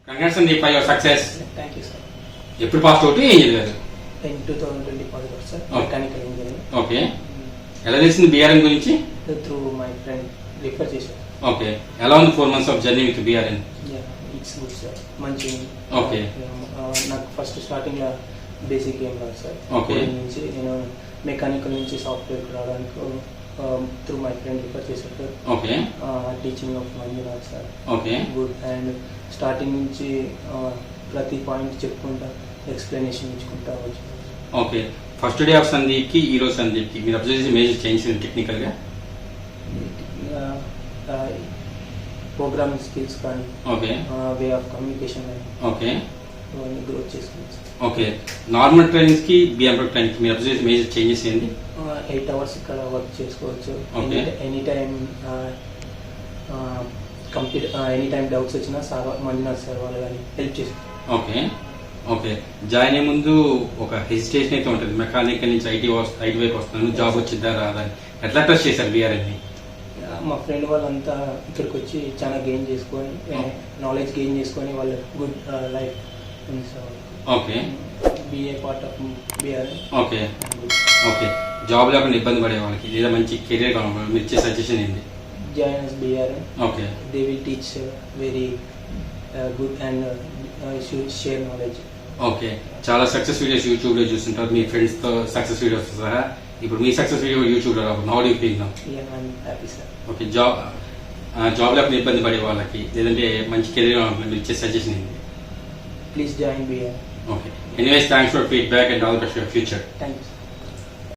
Congrats Sandeep for your success. Thank you sir. ఎప్పుడు pass out ఏం చదివారు? In 2020 sir, mechanical engineering. Okay, ఎలా తెలిసింది బీఆర్ఎన్ గురించి? త్రూ మై ఫ్రెండ్ రిఫర్ చేశారు. ఓకే, ఎలా ఉంది 4 months of journey with BRN? It's good sir, మంచి. ఓకే, నాకు ఫస్ట్ స్టార్టింగ్ లో బేసిక్ ఏం రాదు సార్. ఓకే, నుంచి నేను మెకానికల్ నుంచి సాఫ్ట్వేర్ రావడానికి త్రూ మై ఫ్రెండ్ రిఫర్ చేశారు sir. Okay, teaching of Manjunath sir. Okay, good. And starting నుంచి ప్రతి పాయింట్ చెప్పుకుంటా ఎక్స్ప్లెనేషన్ ఇచ్చుకుంటా వచ్చి. ఓకే, ఫస్ట్ డే ఆఫ్ సందీప్కి ఈ రోజు సందీప్కి మీరు అబ్జర్వ్ చేసి మేజర్ చేంజ్ టెక్నికల్గా ప్రోగ్రామింగ్ స్కిల్స్ కానీ, ఓకే, వే ఆఫ్ కమ్యూనికేషన్ కానీ, ఓకే, ఇవన్నీ గ్రోత్ చేసుకున్నాను సార్. ఓకే. నార్మల్ ట్రైనింగ్స్కి బీఎంఎల్ ట్రైనింగ్కి మీరు అబ్జర్వ్ చేసి మేజర్ చేంజెస్ ఏంటి? 8 hours ఇక్కడ వర్క్ చేసుకోవచ్చు. Okay. Any time complete any time doubts వచ్చినా సార్ మంజునాథ్ సార్ వాళ్ళు కానీ హెల్ప్ చేస్తారు. Okay, okay. జాయిన్ అయ్యే ముందు ఒక హెసిటేషన్ అయితే ఉంటుంది, మెకానికల్ నుంచి ఐటీ వైపు వస్తున్నాను, జాబ్ వచ్చిద్దా రాదా అని. ఎట్లా ట్రస్ట్ చేశారు బీఆర్ఎన్ని? మా ఫ్రెండ్ వాళ్ళంతా ఇక్కడికి వచ్చి చాలా గెయిన్ చేసుకొని, నాలెడ్జ్ గెయిన్ చేసుకొని వాళ్ళు గుడ్ లైఫ్ ఉంది sir. Okay, BA part of BR. Okay, okay. Job లేకుండా ఇబ్బంది పడే వాళ్ళకి లేదా మంచి కెరీర్ కావాలి మీరు ఇచ్చే సజెషన్ ఏంటి? Join as BR. Okay, they will teach very good and share knowledge. Okay. చాలా సక్సెస్ వీడియోస్ యూట్యూబ్లో చూస్తుంటారు మీ ఫ్రెండ్స్తో, సక్సెస్ వీడియోస్ సహా. ఇప్పుడు మీ సక్సెస్ వీడియో యూట్యూబ్లో రావు, how do you feel now? Happy sir. Okay, job లేకుండా ఇబ్బంది పడే వాళ్ళకి లేదంటే మంచి కెరీర్ మీరు ఇచ్చే సజెషన్ ఏంటి? Please join BR. Okay. Anyways, thanks for feedback and all the best for your future. Thank you.